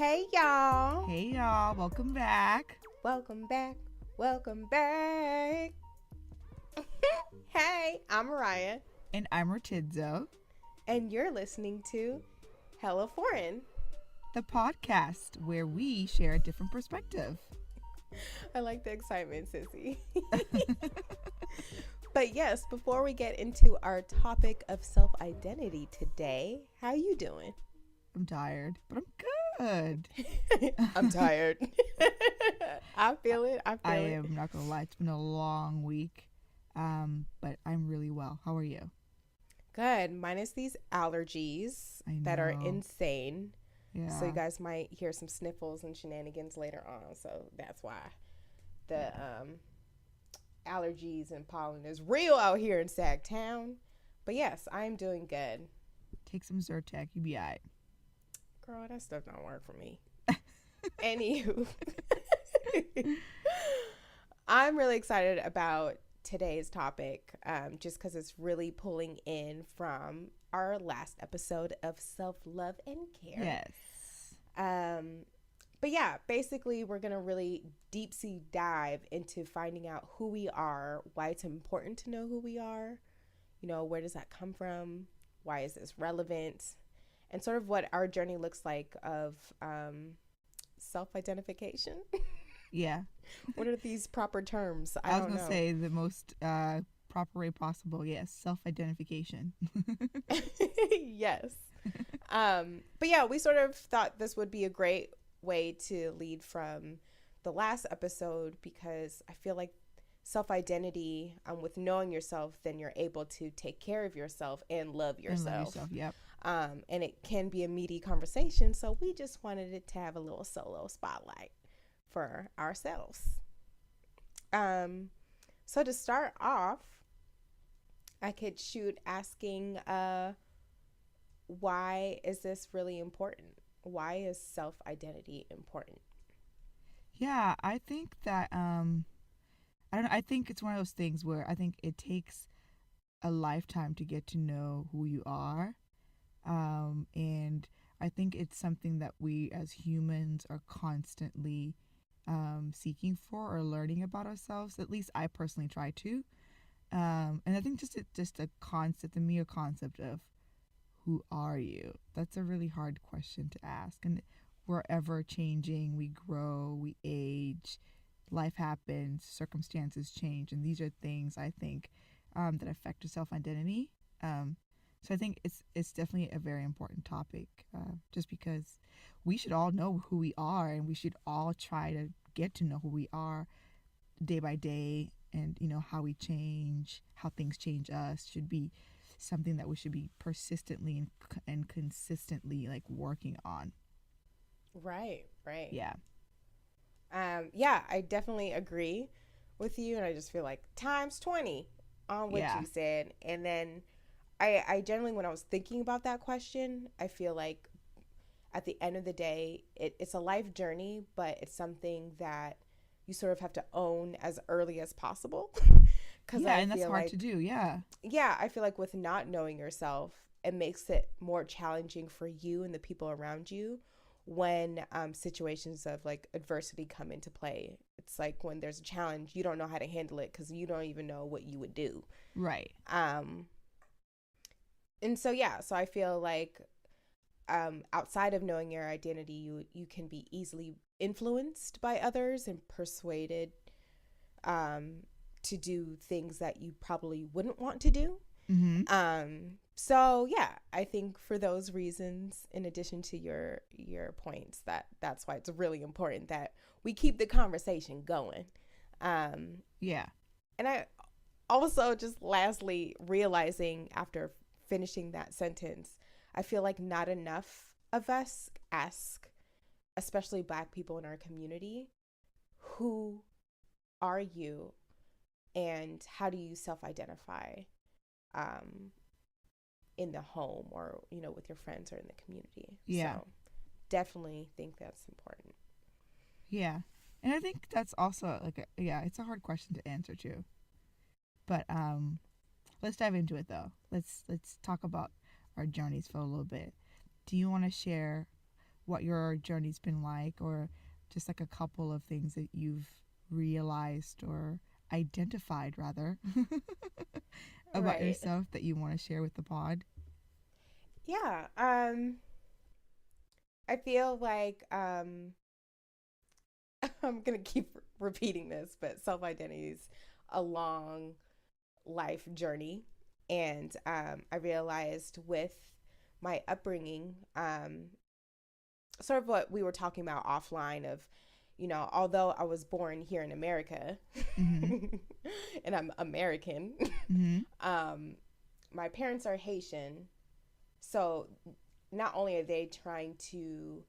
Hey y'all. Hey y'all, welcome back. Welcome back. Welcome back. Hey, I'm Mariah, And I'm Ratidzo, and you're listening to Hella Foreign. the podcast where we share a different perspective. I like the excitement, sissy. But yes, before we get into our topic of self-identity today, how you doing? I'm tired, but I'm good. I'm tired. I feel it. I am not gonna lie, it's been a long week, but I'm really well. How are you? Good. Minus these allergies I that are know. insane. Yeah. So you guys might hear some sniffles and shenanigans later on. So that's why the allergies and pollen is real out here in Sagtown. But yes, I'm doing good. Take some Zyrtec, you'll be alright. Girl, that stuff don't work for me. Anywho, I'm really excited about today's topic just because it's really pulling in from our last episode of self-love and care. Yes. But yeah, basically we're going to really deep sea dive into finding out who we are, why it's important to know who we are, you know, where does that come from, why is this relevant, and sort of what our journey looks like of self-identification. Yeah. What are these proper terms? I was gonna say the most proper way possible. Yes, self-identification. Yes. But yeah, we sort of thought this would be a great way to lead from the last episode because I feel like self-identity, with knowing yourself, then you're able to take care of yourself and love yourself. And love yourself, yep. And it can be a meaty conversation, so we just wanted it to have a little solo spotlight for ourselves. So to start off, I could shoot asking, why is this really important? Why is self-identity important? Yeah, I think that I don't know, I think it's one of those things where I think it takes a lifetime to get to know who you are. And I think it's something that we as humans are constantly seeking for or learning about ourselves. At least I personally try to. And I think just a concept, the mere concept of who are you? That's a really hard question to ask. And we're ever changing. We grow, we age, life happens, circumstances change, and these are things I think that affect your self identity. So I think it's definitely a very important topic, just because we should all know who we are, and we should all try to get to know who we are day by day, and how we change, how things change us should be something that we should be persistently and consistently like working on. Right. Yeah. Yeah, I definitely agree with you, and I just feel like times 20 on what Yeah. you said. And then I generally, when I was thinking about that question, I feel like at the end of the day, it's a life journey, but it's something that you sort of have to own as early as possible. Yeah, and that's hard to do. Yeah. Yeah, I feel like with not knowing yourself, it makes it more challenging for you and the people around you when situations of like adversity come into play. It's like when there's a challenge, you don't know how to handle it because you don't even know what you would do. Right. And so yeah, so I feel like outside of knowing your identity, you can be easily influenced by others and persuaded to do things that you probably wouldn't want to do. So yeah, I think for those reasons, in addition to your points, that's why it's really important that we keep the conversation going. Yeah. And I also, just lastly, realizing after finishing that sentence, I feel like not enough of us ask, especially Black people in our community, who are you and how do you self-identify in the home or, with your friends or in the community. Yeah. So definitely think that's important. Yeah. And I think that's also it's a hard question to answer too. But let's dive into it though. Let's talk about our journeys for a little bit. Do you want to share what your journey's been like, or just like a couple of things that you've realized or identified rather about Right. yourself that you want to share with the pod. Yeah. I feel like I'm gonna keep repeating this, but self identity is a long life journey, and I realized with my upbringing, sort of what we were talking about offline of, although I was born here in America Mm-hmm. and I'm American, Mm-hmm. um, my parents are Haitian. So not only are they trying to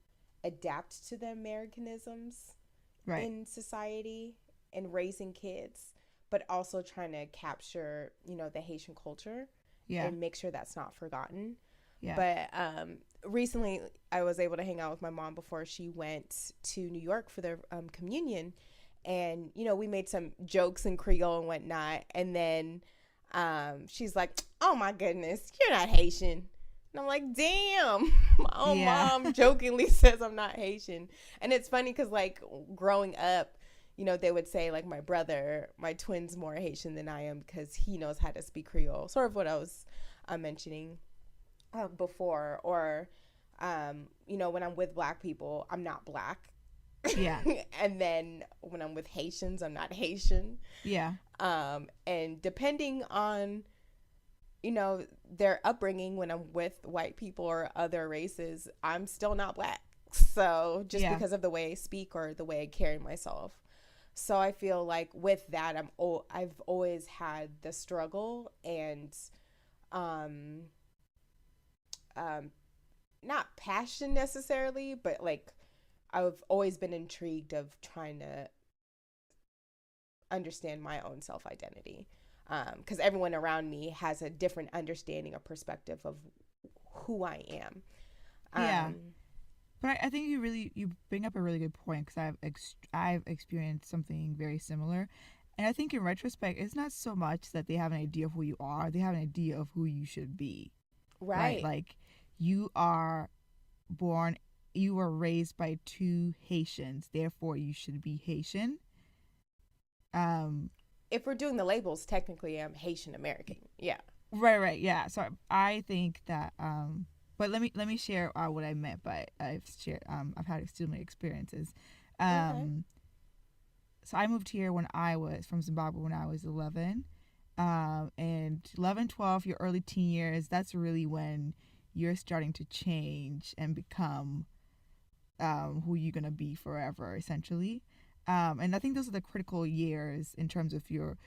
adapt to the Americanisms Right. in society and raising kids, but also trying to capture, the Haitian culture Yeah. and make sure that's not forgotten. Yeah. But recently, I was able to hang out with my mom before she went to New York for their communion. And, we made some jokes in Creole and whatnot. And then she's like, oh my goodness, you're not Haitian. And I'm like, damn, my own Yeah. mom jokingly says I'm not Haitian. And it's funny because, like, growing up, they would say, like, my twin's more Haitian than I am because he knows how to speak Creole. Sort of what I was mentioning before. Or, when I'm with Black people, I'm not Black. Yeah. And then when I'm with Haitians, I'm not Haitian. Yeah. And depending on their upbringing, when I'm with white people or other races, I'm still not Black. So just Yeah. because of the way I speak or the way I carry myself. So I feel like with that, I've always had the struggle and um not passion necessarily, but like I've always been intrigued of trying to understand my own self identity, because everyone around me has a different understanding or perspective of who I am. Yeah. Um, But I think you bring up a really good point because I've experienced something very similar, and I think in retrospect, it's not so much that they have an idea of who you are; they have an idea of who you should be, right? right. Like you are born, you were raised by two Haitians, therefore you should be Haitian. Um, If we're doing the labels, technically I'm Haitian American. Yeah. right, yeah. So I think that but let me share what I meant by I've had similar experiences. Okay. Um, so I moved here when I was from Zimbabwe when I was 11. And 11, 12, your early teen years, that's really when you're starting to change and become who you're going to be forever, essentially. And I think those are the critical years in terms of your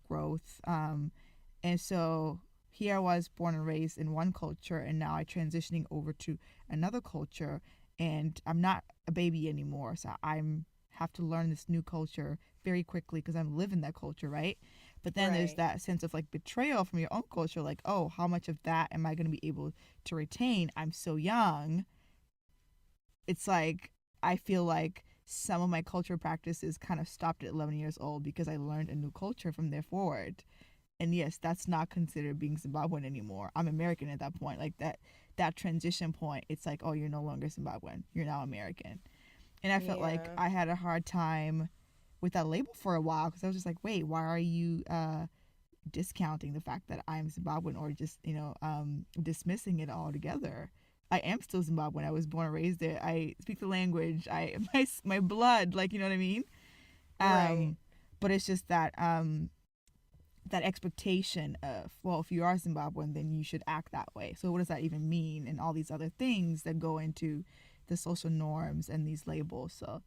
growth. And so here I was born and raised in one culture, and now I'm transitioning over to another culture, and I'm not a baby anymore. So I'm have to learn this new culture very quickly because I'm living that culture, right? But then there's Right. that sense of like betrayal from your own culture, like, oh, how much of that am I going to be able to retain? I'm so young. It's like I feel like some of my culture practices kind of stopped at 11 years old because I learned a new culture from there forward. And yes, that's not considered being Zimbabwean anymore. I'm American at that point. Like that transition point, it's like, oh, you're no longer Zimbabwean. You're now American. And I felt like Yeah. I had a hard time with that label for a while because I was just like, wait, why are you discounting the fact that I'm Zimbabwean or just dismissing it altogether? I am still Zimbabwean. I was born and raised there. I speak the language. I my blood, like you know what I mean. Right. Um, but it's just that that expectation of, well, if you are Zimbabwean, then you should act that way. So what does that even mean? And all these other things that go into the social norms and these labels. So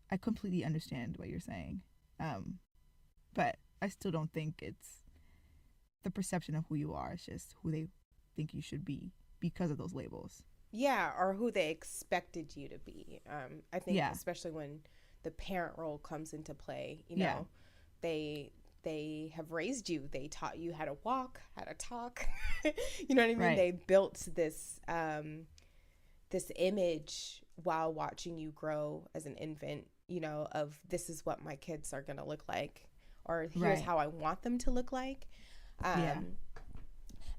I completely understand what you're saying, but I still don't think it's the perception of who you are. It's just who they think you should be because of those labels. Yeah, or who they expected you to be. I think Yeah, especially when the parent role comes into play, yeah, they they have raised you. They taught you how to walk, how to talk. You know what I mean? right, They built this image while watching you grow as an infant, of this is what my kids are going to look like, or here's right, how I want them to look like. yeah, Um,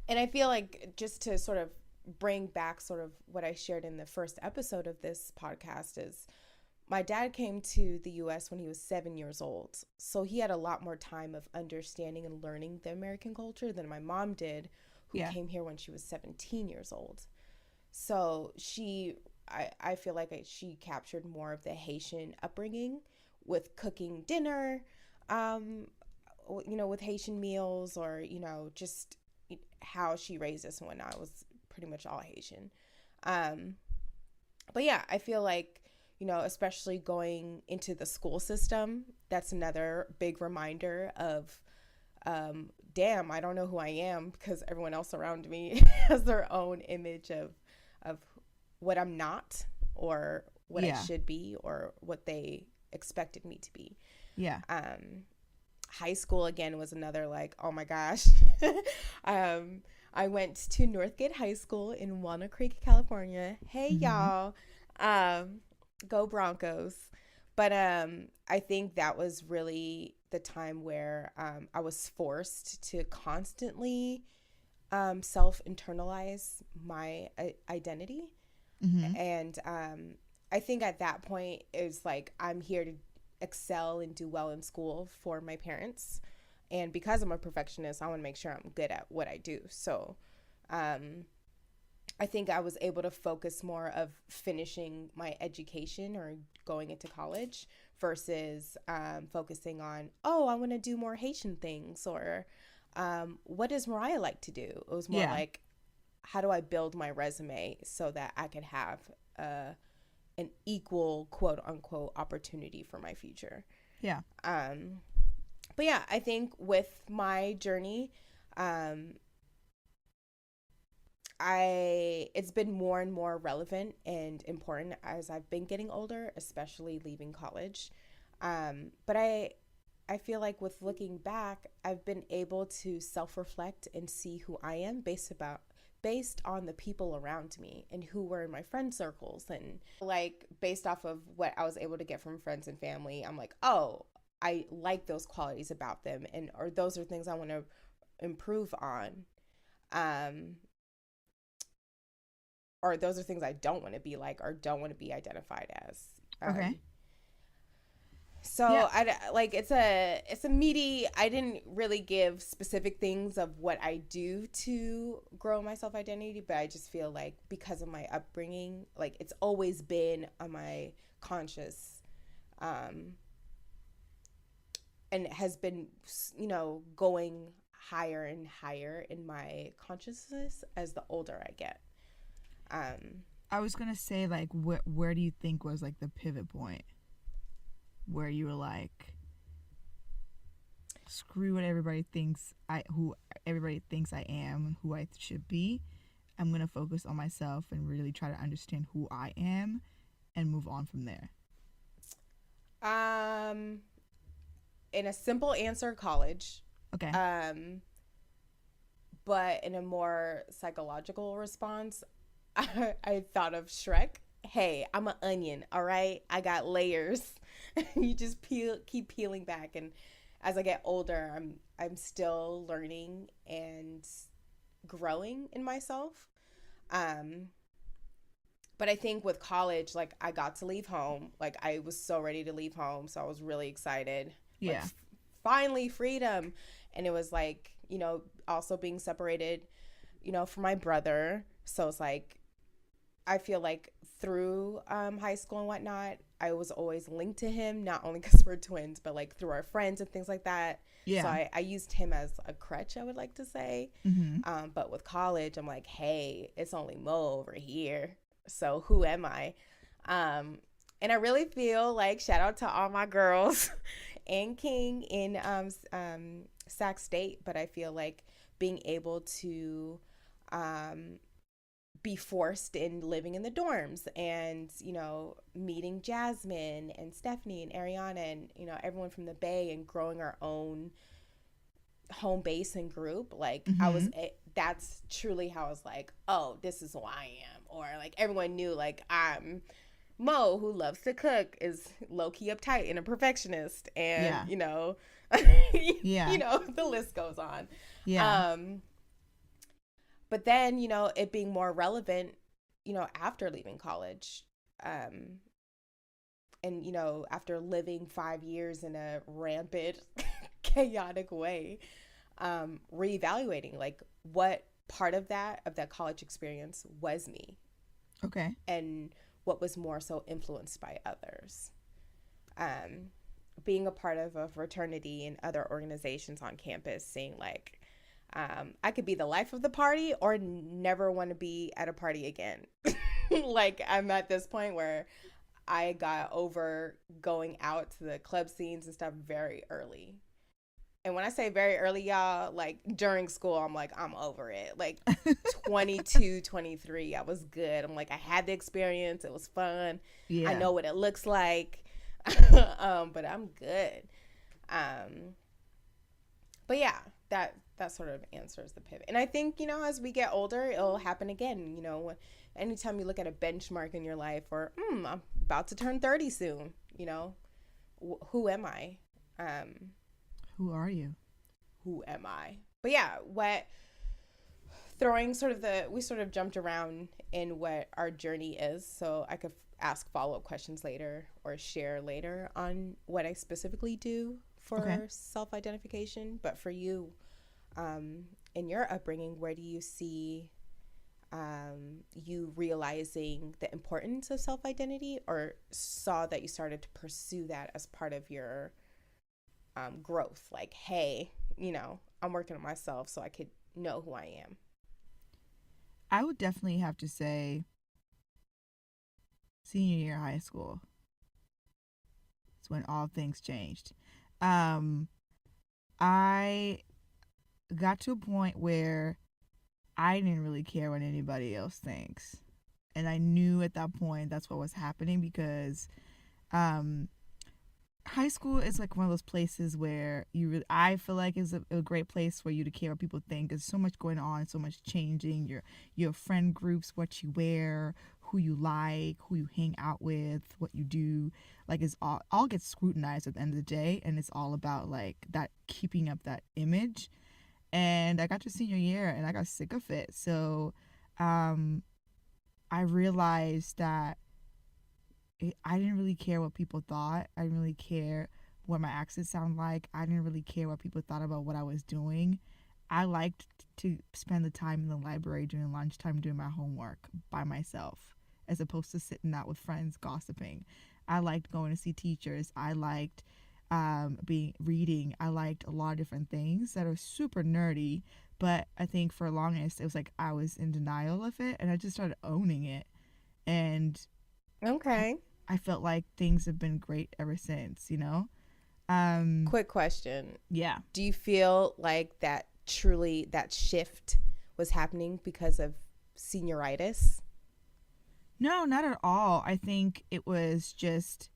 and I feel like just to sort of bring back sort of what I shared in the first episode of this podcast is my dad came to the US when he was 7 years old. So he had a lot more time of understanding and learning the American culture than my mom did, who Yeah. came here when she was 17 years old. So I feel like she captured more of the Haitian upbringing with cooking dinner, with Haitian meals, or, just how she raised us when I was pretty much all Haitian. But yeah, I feel like, especially going into the school system, that's another big reminder of, damn, I don't know who I am, because everyone else around me has their own image of what I'm not, or what I should be, or what they expected me to be. Yeah. High school again was another, like, oh my gosh. I went to Northgate High School in Walnut Creek, California. Hey, y'all. Go Broncos. But I think that was really the time where I was forced to constantly self-internalize my identity. And I think at that point it was like, I'm here to excel and do well in school for my parents. And because I'm a perfectionist, I want to make sure I'm good at what I do. So I think I was able to focus more of finishing my education or going into college versus focusing on, I want to do more Haitian things, or what does Mariah like to do? It was more like, how do I build my resume so that I could have an equal, quote unquote, opportunity for my future? Yeah. But yeah, I think with my journey, it's been more and more relevant and important as I've been getting older, especially leaving college. But I feel like with looking back, I've been able to self-reflect and see who I am based on the people around me and who were in my friend circles, and like based off of what I was able to get from friends and family. I'm like, oh, I like those qualities about them, or those are things I want to improve on. Or those are things I don't want to be like, or don't want to be identified as. Okay. So it's a meaty, I didn't really give specific things of what I do to grow my self-identity, but I just feel like because of my upbringing, like it's always been on my conscious, and it has been, going higher and higher in my consciousness as the older I get. I was going to say, like, where do you think was, like, the pivot point where you were like, screw what everybody thinks I am and who I should be. I'm going to focus on myself and really try to understand who I am and move on from there. In a simple answer, college. Okay. But in a more psychological response, I thought of Shrek. Hey, I'm an onion, all right? I got layers. You just keep peeling back, and as I get older, I'm still learning and growing in myself. But I think with college, like, I got to leave home. Like, I was so ready to leave home, so I was really excited. Yeah. Like, finally, freedom. And it was like, also being separated, from my brother. So it's like, I feel like through high school and whatnot, I was always linked to him, not only because we're twins, but like through our friends and things like that. Yeah. So I used him as a crutch, I would like to say. But with college, I'm like, hey, it's only Mo over here. So who am I? And I really feel like, shout out to all my girls and King in Sac State, but I feel like being able to be forced in living in the dorms and, meeting Jasmine and Stephanie and Ariana and, everyone from the Bay, and growing our own home base and group. Like, that's truly how I was like, oh, this is who I am. Or like, everyone knew, like, I'm Mo, who loves to cook, is low-key uptight and a perfectionist. And, the list goes on. Yeah. But then, it being more relevant, after leaving college. And, after living 5 years in a rampant, chaotic way, reevaluating like what part of that college experience was me, Okay. and what was more so influenced by others. Um, Being a part of a fraternity and other organizations on campus, seeing like I could be the life of the party or never want to be at a party again. Like I'm at this point where I got over going out to the club scenes and stuff very early. And when I say very early, y'all, like during school, I'm like, I'm over it. Like 22, 23, I was good. I'm like, I had the experience. It was fun. I Yeah. know what it looks like. But I'm good. Um, but yeah, that sort of answers the pivot. And I think, as we get older, it'll happen again. Anytime you look at a benchmark in your life, or I'm about to turn 30 soon, who am I? Um, Who are you? who am I? But yeah, what throwing sort of we sort of jumped around in what our journey is, so I could ask follow-up questions later or share later on what I specifically do Okay. for self-identification. But for you, in your upbringing, where do you see you realizing the importance of self-identity, or saw that you started to pursue that as part of your growth? Like, hey, I'm working on myself so I could know who I am. I would definitely have to say senior year of high school. It's when all things changed. Um, I got to a point where I didn't really care what anybody else thinks. And I knew at that point that's what was happening because um, high school is like one of those places where I feel like is a great place for you to care what people think. There's so much going on, so much changing. Your friend groups, what you wear, who you like, who you hang out with, what you do. Like it's all gets scrutinized at the end of the day, and it's all about like that keeping up that image. And I got to senior year, and I got sick of it. So, um, I realized that I didn't really care what people thought. I didn't really care what my accent sounded like. I didn't really care what people thought about what I was doing. I liked to spend the time in the library during lunchtime doing my homework by myself, as opposed to sitting out with friends gossiping. I liked going to see teachers. I liked being reading. I liked a lot of different things that are super nerdy, but I think for the longest it was like I was in denial of it, and I just started owning it. And I Okay. I felt like things have been great ever since. Um Quick question. yeah. Do you feel like that shift was happening because of senioritis? No, not at all. I think it was just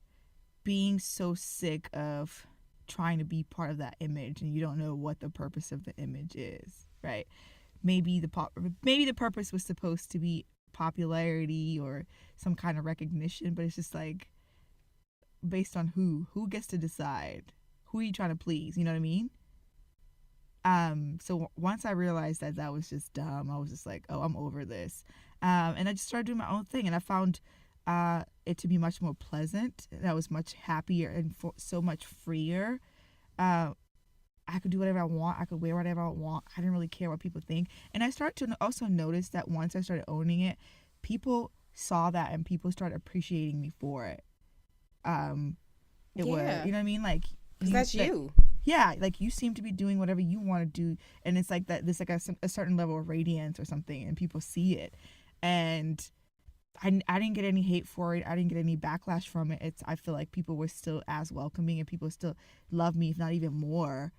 being so sick of trying to be part of that image and you don't know what the purpose of the image is, right? Maybe the purpose was supposed to be popularity or some kind of recognition, but it's just like based on who gets to decide, who are you trying to please, you know what I mean? So once I realized that that was just dumb, I was just like, oh, I'm over this. And I just started doing my own thing, and I found it to be much more pleasant, and I was much happier and so much freer. uh, I could do whatever I want. I could wear whatever I want. I didn't really care what people think. And I started to also notice that once I started owning it, people saw that and people started appreciating me for it. Um, it was, Yeah, you know what I mean? Like because you, that's like you. yeah, like you seem to be doing whatever you want to do, and it's like that. There's like a certain level of radiance or something, and people see it. And I didn't get any hate for it. I didn't get any backlash from it. I feel like people were still as welcoming and people still love me, if not even more,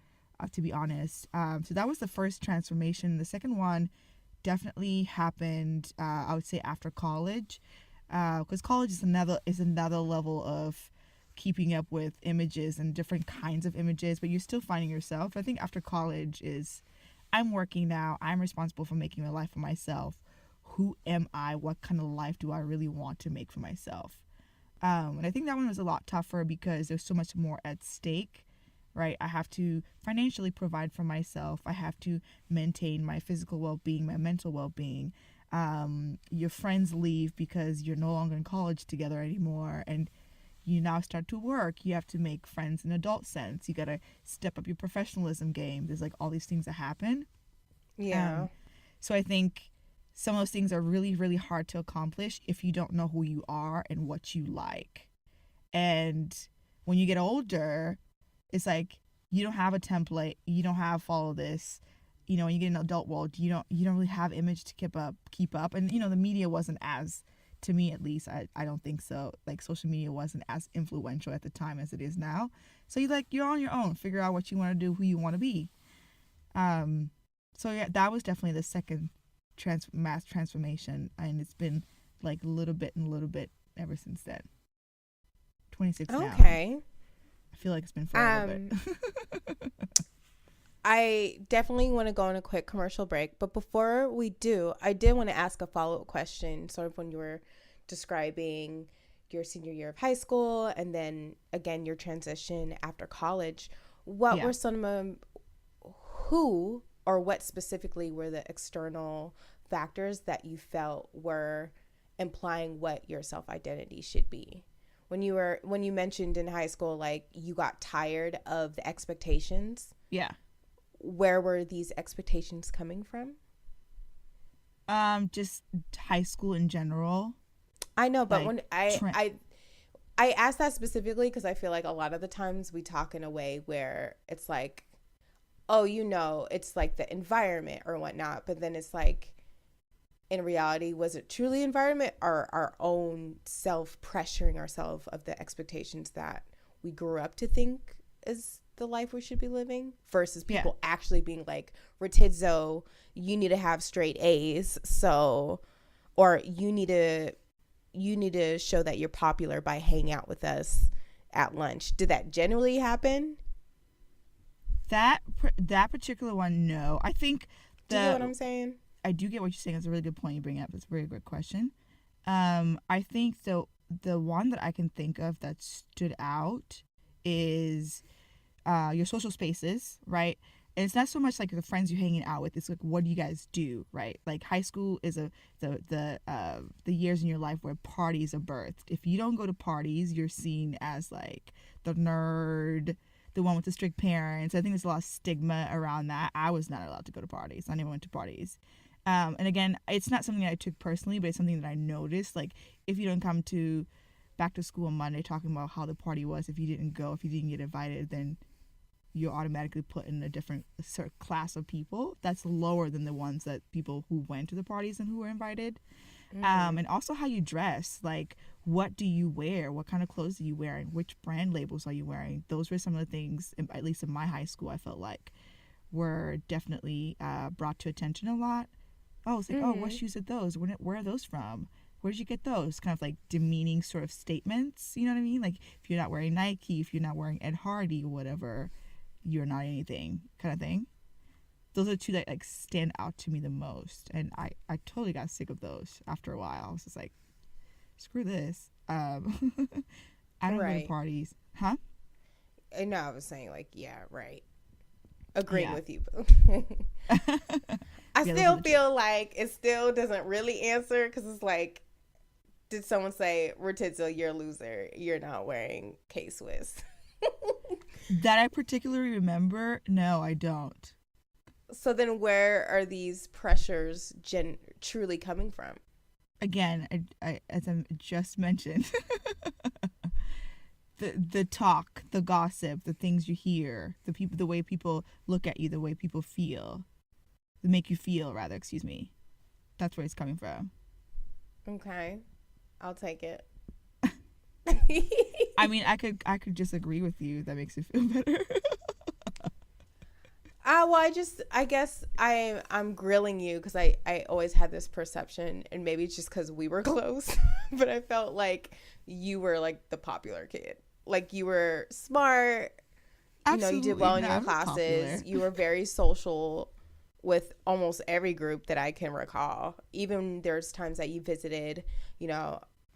to be honest. So that was the first transformation. The second one definitely happened. I would say after college, because college is another level of keeping up with images and different kinds of images, but you're still finding yourself. I think after college is I'm working now. I'm responsible for making a life for myself. Who am I? What kind of life do I really want to make for myself? And I think that one was a lot tougher because there's so much more at stake right? I have to financially provide for myself. I have to maintain my physical well-being, my mental well-being. Your friends leave because you're no longer in college together anymore, and you now start to work. You have to make friends in adult sense. You got to step up your professionalism game. There's like all these things that happen. Yeah. um so I think some of those things are really, really hard to accomplish if you don't know who you are and what you like. And when you get older, it's like you don't have a template, you don't have follow this. When you get in the adult world, you don't really have image to keep up. And the media wasn't as, to me at least, I don't think so, like social media wasn't as influential at the time as it is now. So you're on your own, figure out what you want to do, who you want to be. So yeah, that was definitely the second mass transformation, and it's been like little bit and little bit ever since then. 26 now. Okay. I feel like it's been forever. But I definitely want to go on a quick commercial break, but before we do, I did want to ask a follow-up question, sort of when you were describing your senior year of high school and then again your transition after college. What were some of who or what specifically were the external factors that you felt were implying what your self-identity should be? When you mentioned in high school, like you got tired of the expectations. Yeah. Where were these expectations coming from? Just high school in general. I know, but when I asked that specifically because I feel like a lot of the times we talk in a way where it's like, oh, it's like the environment or whatnot, but then it's like, in reality, was it truly environment or our own self pressuring ourselves of the expectations that we grew up to think is the life we should be living versus people actually being like, Retizzo, you need to have straight A's, so, or you need to show that you're popular by hanging out with us at lunch. Did that generally happen? That particular one, no. I think do you know what I'm saying? I do get what you're saying. It's a really good point you bring up. It's a very good question. I think the one that I can think of that stood out is your social spaces, right? And it's not so much like the friends you're hanging out with. It's like, what do you guys do, right? Like high school is the years in your life where parties are birthed. If you don't go to parties, you're seen as like the nerd, the one with the strict parents. I think there's a lot of stigma around that. I was not allowed to go to parties. I never went to parties. And again, it's not something that I took personally, but it's something that I noticed. Like, if you don't come to back to school on Monday talking about how the party was, if you didn't go, if you didn't get invited, then you're automatically put in a different sort of class of people that's lower than the ones that people who went to the parties and who were invited. And also how you dress, like what do you wear, what kind of clothes are you wearing, which brand labels are you wearing. Those were some of the things, at least in my high school, I felt like were definitely brought to attention a lot. Oh, it's like, oh, what shoes are those, where are those from, where did you get those, kind of like demeaning sort of statements, you know what I mean? Like, if you're not wearing Nike, if you're not wearing Ed Hardy or whatever, you're not anything, kind of thing. Those are two that like stand out to me the most, and I totally got sick of those after a while. I was just like, screw this. I don't go to parties. Huh? No, I was saying like, yeah, right. Agreeing with you. I still feel like it still doesn't really answer, because it's like, did someone say, Retizzo, you're a loser, you're not wearing K-Swiss? That I particularly remember? No, I don't. So then where are these pressures truly coming from? Again, I as I just mentioned, the talk, the gossip, the things you hear, the way people look at you, the way people feel, they make you feel, rather, excuse me. That's where it's coming from. Okay, I'll take it. I mean, I could just agree with you. That makes it feel better. Well, I guess I'm grilling you because I always had this perception, and maybe it's just because we were close, but I felt like you were like the popular kid. Like, you were smart, Absolutely. You did well in your classes. You were very social with almost every group that I can recall. Even there's times that you visited,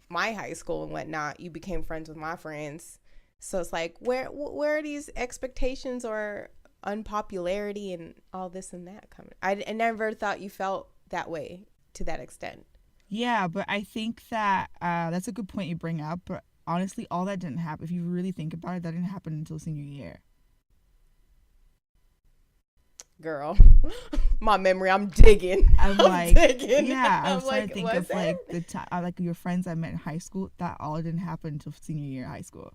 my high school and whatnot. You became friends with my friends. So it's like, where are these expectations or unpopularity and all this and that coming? I never thought you felt that way to that extent. Yeah, but I think that that's a good point you bring up. But honestly, all that didn't happen. If you really think about it, that didn't happen until senior year. Girl, my memory, I'm digging. I'm I'm like, digging. yeah, I was I'm trying to like, think was of like it? the time, like your friends I met in high school. That all didn't happen until senior year of high school.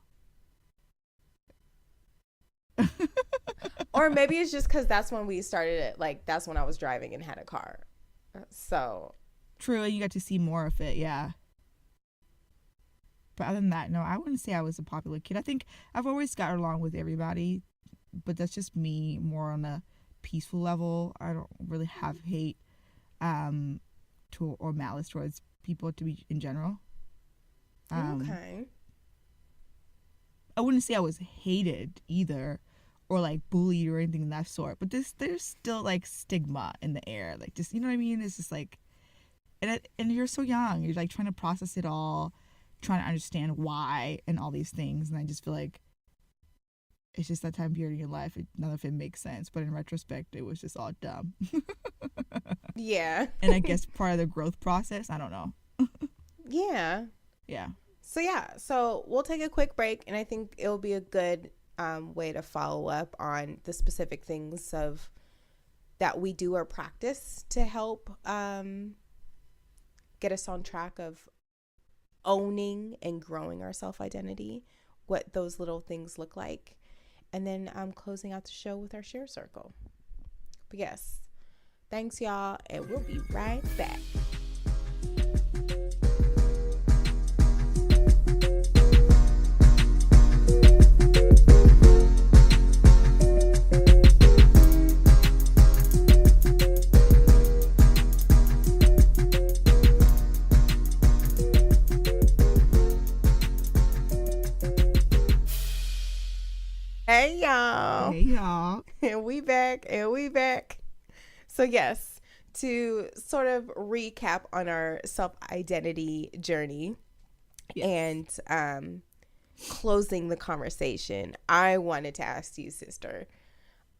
Or maybe it's just because that's when we started it. Like, that's when I was driving and had a car. So, True, and you got to see more of it. Yeah, but other than that, no, I wouldn't say I was a popular kid. I think I've always got along with everybody, but that's just me more on a peaceful level. I don't really have hate um to or malice towards people to be in general. Um okay. I wouldn't say I was hated either or like bullied or anything of that sort, but there's still like stigma in the air. Like just you know what I mean? It's just like and you're so young. You're like trying to process it all, trying to understand why and all these things, and I just feel like it's just that time period in your life. None of it makes sense, but in retrospect, it was just all dumb. Yeah. And I guess part of the growth process. I don't know. Yeah. Yeah. So, yeah. So, we'll take a quick break, and I think it'll be a good way to follow up on the specific things of that we do or practice to help get us on track of owning and growing our self identity, what those little things look like, and then closing out the show with our share circle. But yes, thanks, y'all, and we'll be right back. Hey, y'all. Hey y'all. And we back, and we back. So, yes, to sort of recap on our self identity journey Yes. and closing the conversation, I wanted to ask you, sister,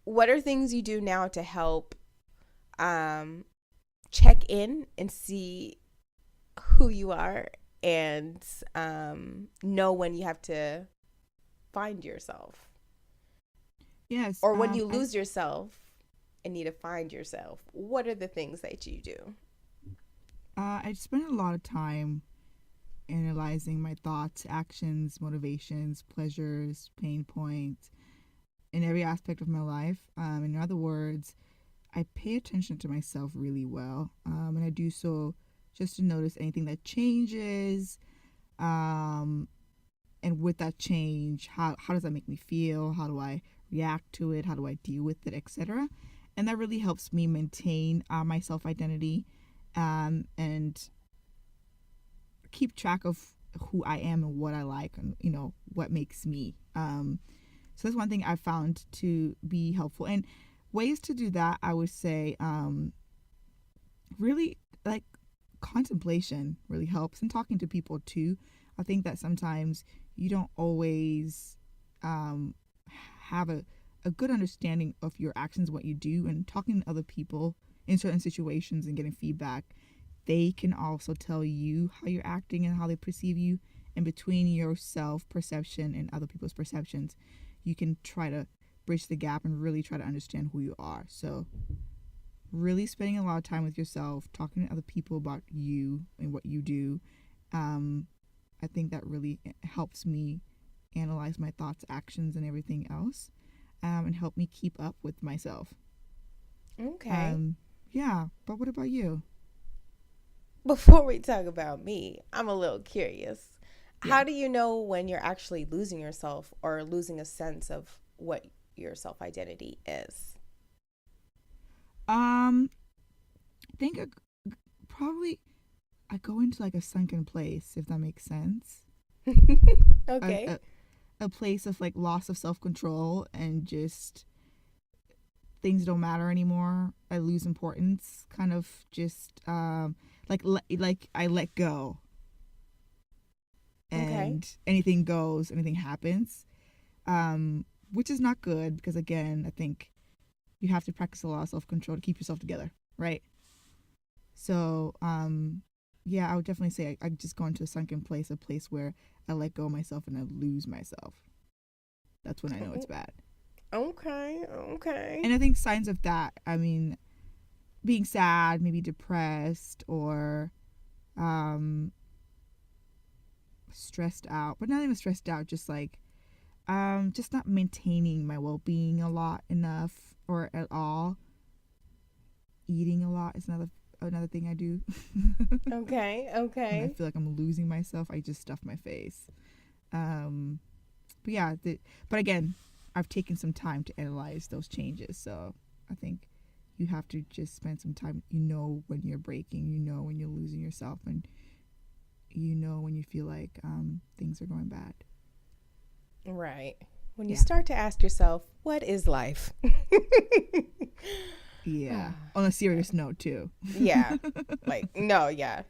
what are things you do now to help um, check in and see who you are and know when you have to find yourself? Yes. Or when you lose yourself and need to find yourself, what are the things that you do? I spend a lot of time analyzing my thoughts, actions, motivations, pleasures, pain points in every aspect of my life. In other words, I pay attention to myself really well, and I do so just to notice anything that changes. Um, and with that change, how does that make me feel? How do I react to it? How do I deal with it, etc.? And that really helps me maintain my self identity and keep track of who I am and what I like and what makes me. So that's one thing I found to be helpful. And ways to do that, I would say, really like contemplation really helps, and talking to people too. I think that sometimes you don't always have a good understanding of your actions, what you do, and talking to other people in certain situations and getting feedback, they can also tell you how you're acting and how they perceive you. And between your self perception and other people's perceptions, you can try to bridge the gap and really try to understand who you are. So really spending a lot of time with yourself, talking to other people about you and what you do, I think that really helps me analyze my thoughts, actions, and everything else, and help me keep up with myself. Okay. Yeah, but what about you? Before we talk about me, I'm a little curious. Yeah. How do you know when you're actually losing yourself or losing a sense of what your self identity is? I think probably I go into like a sunken place, if that makes sense. A, Okay. a, a place of like loss of self control and just things don't matter anymore. I lose importance. Kind of just like I let go Okay. and anything goes, anything happens. which is not good because, again, I think you have to practice a lot of self-control to keep yourself together, right? So, yeah, I would definitely say I just go into a sunken place, a place where I let go of myself and I lose myself. That's when I know it's bad. Okay. And I think signs of that, I mean, being sad, maybe depressed, or stressed out, but not even stressed out, just like just not maintaining my well-being a lot enough or at all. Eating a lot is another thing I do. Okay. When I feel like I'm losing myself, I just stuff my face. But yeah, but again, I've taken some time to analyze those changes, so I think you have to just spend some time. You know when you're breaking, you know when you're losing yourself, and you know when you feel like things are going bad. Right. When you start to ask yourself, what is life? Yeah. On a serious note, too. Yeah. Like, no, yeah.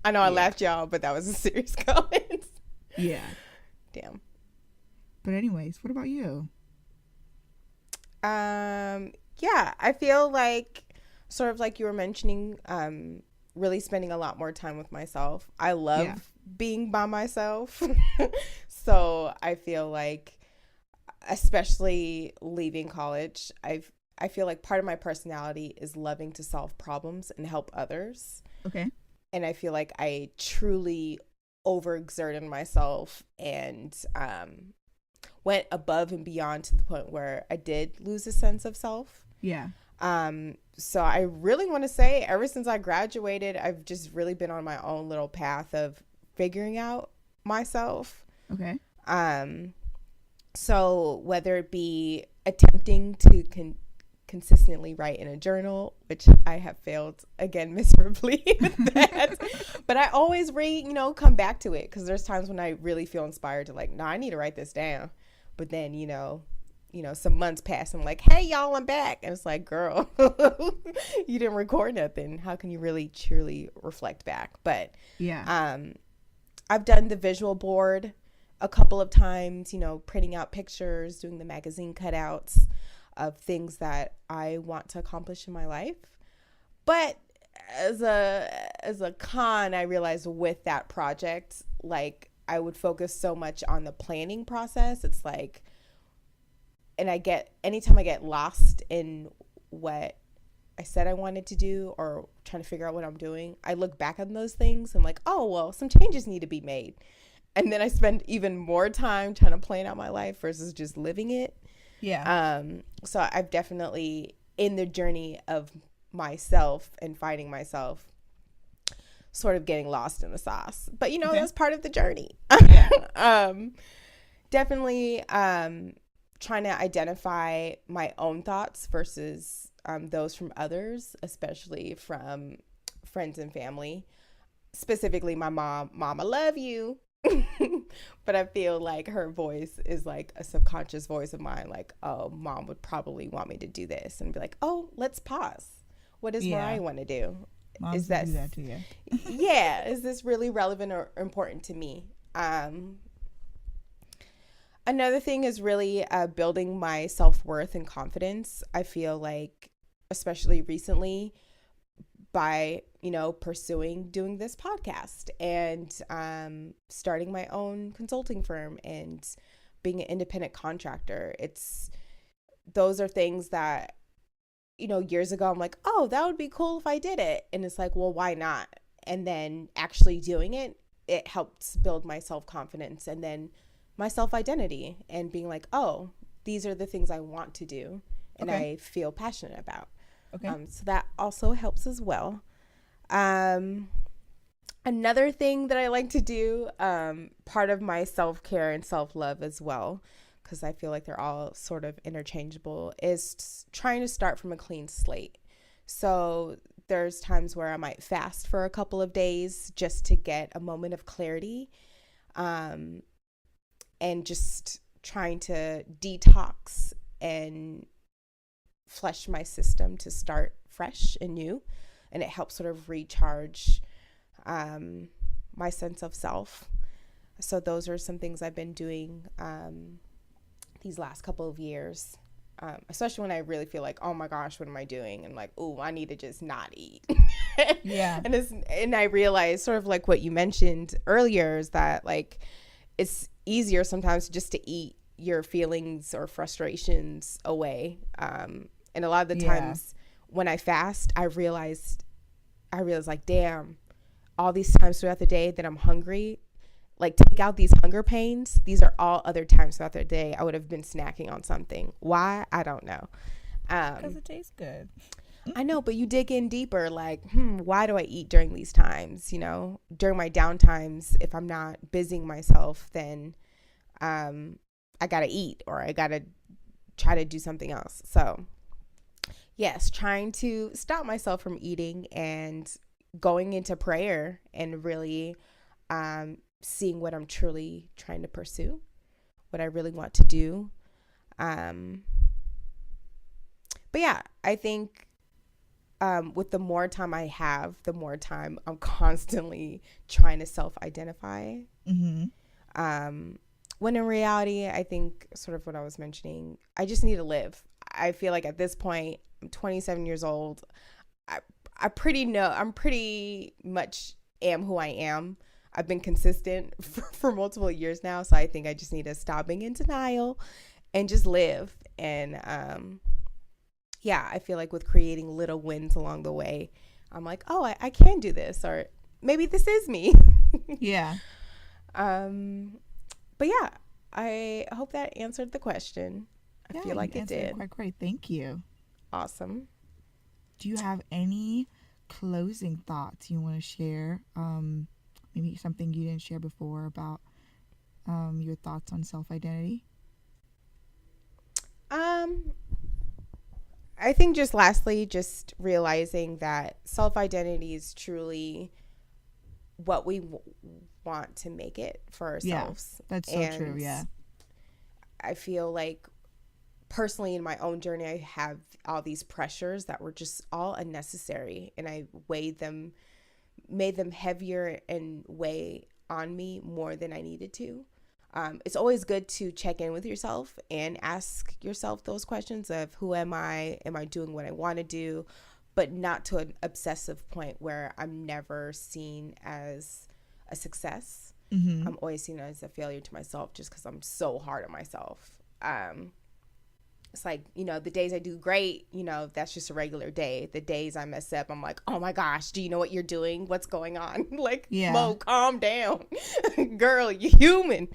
I know I laughed, y'all, but that was a serious comment. Yeah. Damn. But anyways, what about you? Yeah, I feel like, sort of like you were mentioning, really spending a lot more time with myself. I love being by myself. So I feel like, especially leaving college, I feel like part of my personality is loving to solve problems and help others. Okay. And I feel like I truly overexerted myself and went above and beyond to the point where I did lose a sense of self. Yeah. So I really want to say, ever since I graduated, I've just really been on my own little path of figuring out myself. Okay. So whether it be attempting to consistently write in a journal, which I have failed again miserably with that, but I always come back to it, because there's times when I really feel inspired to like, I need to write this down. But then, some months pass and I'm like, hey, y'all, I'm back. And it's like, girl, you didn't record nothing. How can you really truly reflect back? But yeah, I've done the visual board a couple of times, printing out pictures, doing the magazine cutouts of things that I want to accomplish in my life. But as a con, I realized with that project, like, I would focus so much on the planning process. It's like, and anytime I get lost in what I said I wanted to do or trying to figure out what I'm doing, I look back on those things and I'm like, oh, well, some changes need to be made. And then I spend even more time trying to plan out my life versus just living it. Yeah. So I've definitely, in the journey of myself and finding myself, sort of getting lost in the sauce. But, that's part of the journey. Definitely trying to identify my own thoughts versus those from others, especially from friends and family. Specifically, my mom. Mom, I love you. But I feel like her voice is like a subconscious voice of mine. Like, oh, mom would probably want me to do this, and be like, oh, let's pause. What does Mariah want to do? Moms do that to you. Yeah. Is this really relevant or important to me? Another thing is really building my self-worth and confidence. I feel like, especially recently, by pursuing doing this podcast and starting my own consulting firm and being an independent contractor. Those are things that years ago I'm like, oh, that would be cool if I did it, and it's like, well, why not? And then actually doing it helps build my self-confidence and then my self-identity, and being like, oh, these are the things I want to do and I feel passionate about. Okay. So that also helps as well. Another thing that I like to do, part of my self-care and self-love as well, because I feel like they're all sort of interchangeable, is trying to start from a clean slate. So there's times where I might fast for a couple of days just to get a moment of clarity, and just trying to detox and flush my system to start fresh and new. And it helps sort of recharge my sense of self. So those are some things I've been doing these last couple of years. Especially when I really feel like, oh my gosh, what am I doing? And like, oh, I need to just not eat. Yeah. And I realized, sort of like what you mentioned earlier, is that like it's easier sometimes just to eat your feelings or frustrations away. And a lot of the Yeah. times when I fast, I realized like, damn, all these times throughout the day that I'm hungry, like take out these hunger pains, these are all other times throughout the day I would have been snacking on something. Why? I don't know. Because um it tastes good. I know, but you dig in deeper, like, why do I eat during these times? During my down times, if I'm not busying myself, then I gotta eat, or I gotta try to do something else. So yes, trying to stop myself from eating and going into prayer and really seeing what I'm truly trying to pursue, what I really want to do. Um, but yeah, I think with the more time I have, the more time I'm constantly trying to self identify. Mm-hmm. Um, when in reality, I think, sort of what I was mentioning, I just need to live. I feel like at this point, I'm 27 years old. I, I'm pretty much am who I am. I've been consistent for multiple years now. So I think I just need to stop being in denial and just live. And yeah, I feel like with creating little wins along the way, I'm like, oh, I can do this, or maybe this is me. Yeah. um, but yeah, I hope that answered the question. I Yeah, feel you like it answered it did. quite great. Thank you. Awesome. Do you have any closing thoughts you want to share? Maybe something you didn't share before about your thoughts on self identity? Um, I think just lastly, just realizing that self identity is truly what we want to make it for Yeah, ourselves. that's so true. And Yeah. I feel like personally in my own journey, I have all these pressures that were just all unnecessary, and I weighed them, made them heavier and weigh on me more than I needed to. It's always good to check in with yourself and ask yourself those questions of who am I? Am I doing what I want to do? But not to an obsessive point where I'm never seen as a success. Mm-hmm. I'm always seen as a failure to myself just because I'm so hard on myself. It's like, the days I do great, that's just a regular day. The days I mess up, I'm like, oh my gosh, do you know what you're doing? What's going on? Like, Yeah. Mo, calm down. Girl, you're human.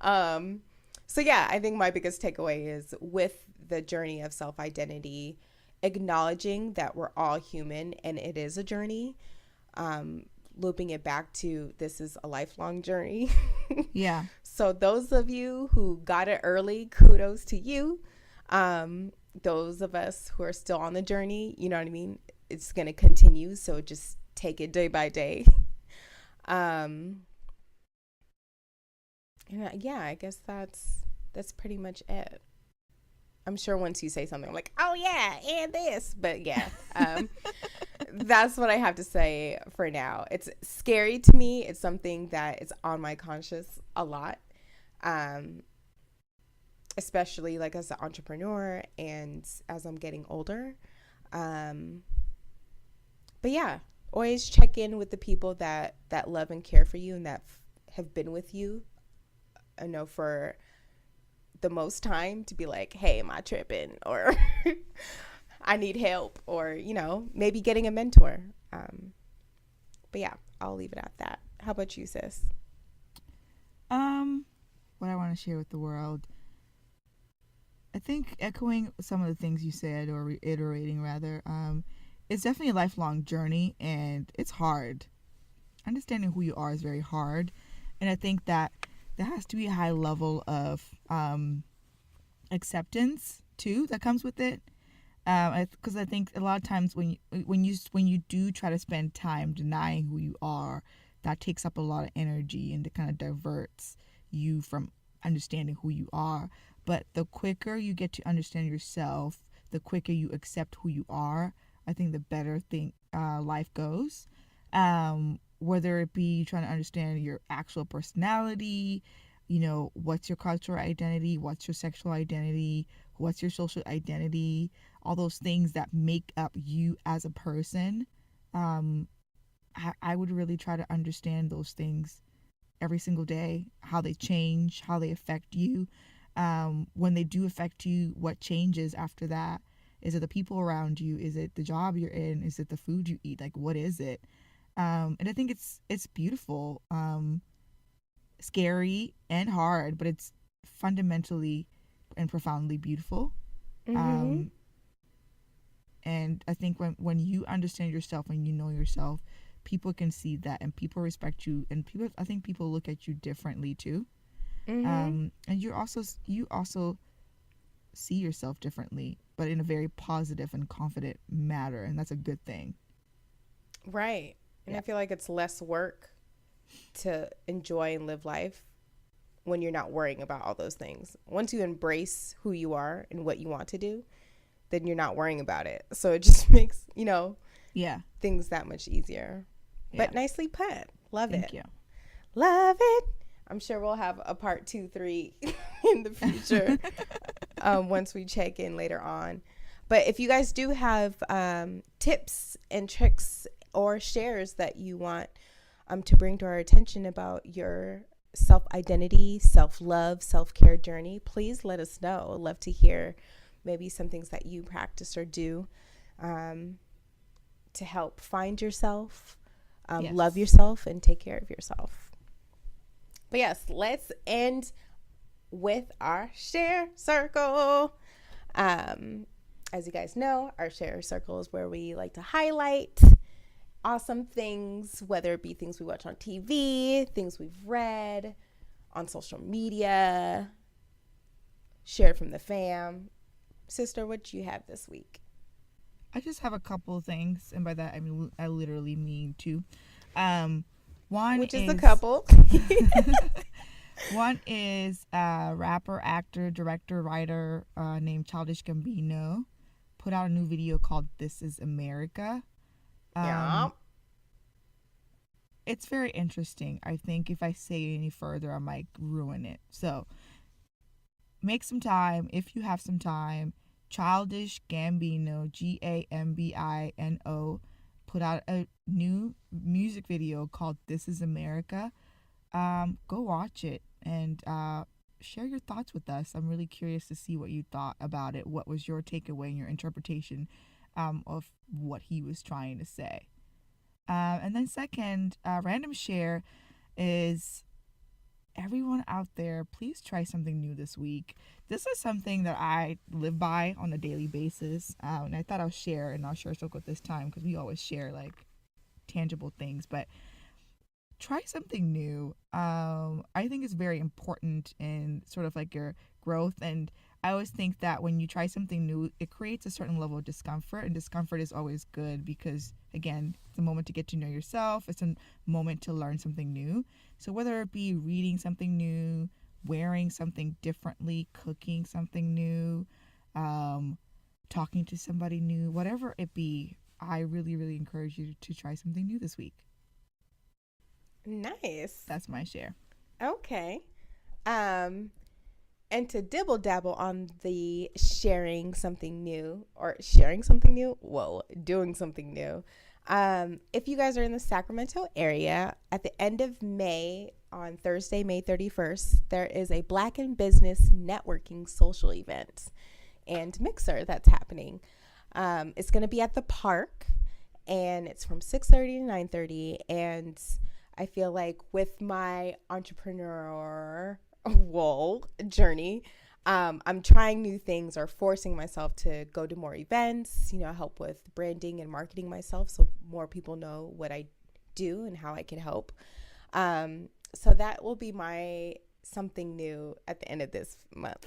So yeah, I think my biggest takeaway is with the journey of self identity, acknowledging that we're all human and it is a journey. Looping it back to this is a lifelong journey. Yeah. So those of you who got it early, kudos to you. Those of us who are still on the journey, you know what I mean? It's going to continue. So just take it day by day. And yeah, I guess that's pretty much it. I'm sure once you say something, I'm like, oh yeah, and this, but yeah, that's what I have to say for now. It's scary to me. It's something that is on my conscious a lot. Especially like as an entrepreneur and as I'm getting older. But yeah, always check in with the people that love and care for you and that have been with you, I know, for the most time, to be like, hey, am I tripping? Or I need help, or, maybe getting a mentor. But yeah, I'll leave it at that. How about you, sis? Um, what I want to share with the world. I think echoing some of the things you said, or reiterating rather, it's definitely a lifelong journey and it's hard. Understanding who you are is very hard. And I think that there has to be a high level of acceptance too that comes with it. Because I think a lot of times when you do try to spend time denying who you are, that takes up a lot of energy and it kind of diverts you from understanding who you are. But the quicker you get to understand yourself, the quicker you accept who you are, I think the better life goes. Whether it be trying to understand your actual personality, what's your cultural identity, what's your sexual identity, what's your social identity, all those things that make up you as a person. um I would really try to understand those things every single day, how they change, how they affect you. When they do affect you, what changes after that? Is it the people around you? Is it the job you're in? Is it the food you eat? Like, what is it? And I think it's beautiful, scary and hard, but it's fundamentally and profoundly beautiful. Mm-hmm. Um, and I think when you understand yourself and you know yourself, people can see that and people respect you, and I think people look at you differently too. Mm-hmm. And you also see yourself differently, but in a very positive and confident manner, and that's a good thing. Right. And Yeah. I feel like it's less work to enjoy and live life when you're not worrying about all those things. Once you embrace who you are and what you want to do, then you're not worrying about it. So it just makes, Yeah. things that much easier. Yeah. But nicely put. Love Thank it. you. Love it. I'm sure we'll have a part 2, 3 in the future once we check in later on. But if you guys do have tips and tricks or shares that you want to bring to our attention about your self-identity, self-love, self-care journey, please let us know. I'd love to hear maybe some things that you practice or do to help find yourself, Yes. love yourself, and take care of yourself. But yes, let's end with our share circle. As you guys know, our share circle is where we like to highlight awesome things, whether it be things we watch on TV, things we've read on social media, shared from the fam. Sister, what do you have this week? I just have a couple of things, and by that I mean I literally mean two. One Which is is a couple. one is a rapper, actor, director, writer named Childish Gambino. Put out a new video called "This Is America." Yeah. It's very interesting. I think if I say any further, I might ruin it. So make some time if you have some time. Childish Gambino, Gambino, put out a new music video called "This Is America." Go watch it and share your thoughts with us. I'm really curious to see what you thought about it. What was your takeaway and your interpretation of what he was trying to say? And then second, random share is everyone out there, please try something new this week. This is something that I live by on a daily basis, and I thought I'll share in our share circle this time because we always share like tangible things, but try something new. I think it's very important in sort of like your growth, and I always think that when you try something new, it creates a certain level of discomfort, and discomfort is always good because, again, it's a moment to get to know yourself. It's a moment to learn something new. So whether it be reading something new, wearing something differently, cooking something new, talking to somebody new, whatever it be, I really, really encourage you to try something new this week. Nice. That's my share. Okay. And to dibble dabble on the sharing something new or sharing something new, doing something new. If you guys are in the Sacramento area, at the end of May, on Thursday, May 31st, there is a Black in Business networking social event and mixer that's happening. It's going to be at the park, and it's from 6:30 to 9:30. And I feel like with my entrepreneur journey, I'm trying new things or forcing myself to go to more events, help with branding and marketing myself so more people know what I do and how I can help. So that will be my something new at the end of this month.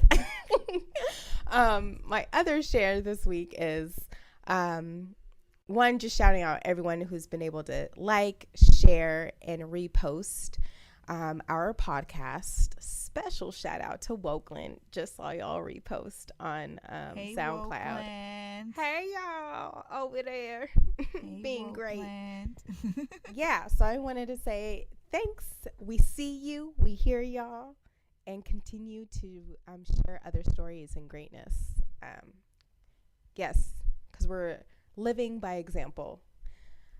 My other share this week is one, just shouting out everyone who's been able to like, share, and repost our podcast. Special shout out to Wokeland. Just saw y'all repost on Hey, SoundCloud. Wokeland. Hey y'all over there. Hey, being great. Wokeland. Yeah, so I wanted to say thanks. We see you, we hear y'all, and continue to share other stories and greatness. Yes, because we're living by example.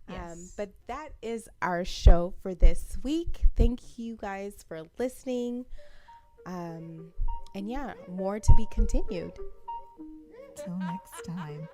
Yes. But that is our show for this week. Thank you guys for listening. And yeah, more to be continued. Till next time.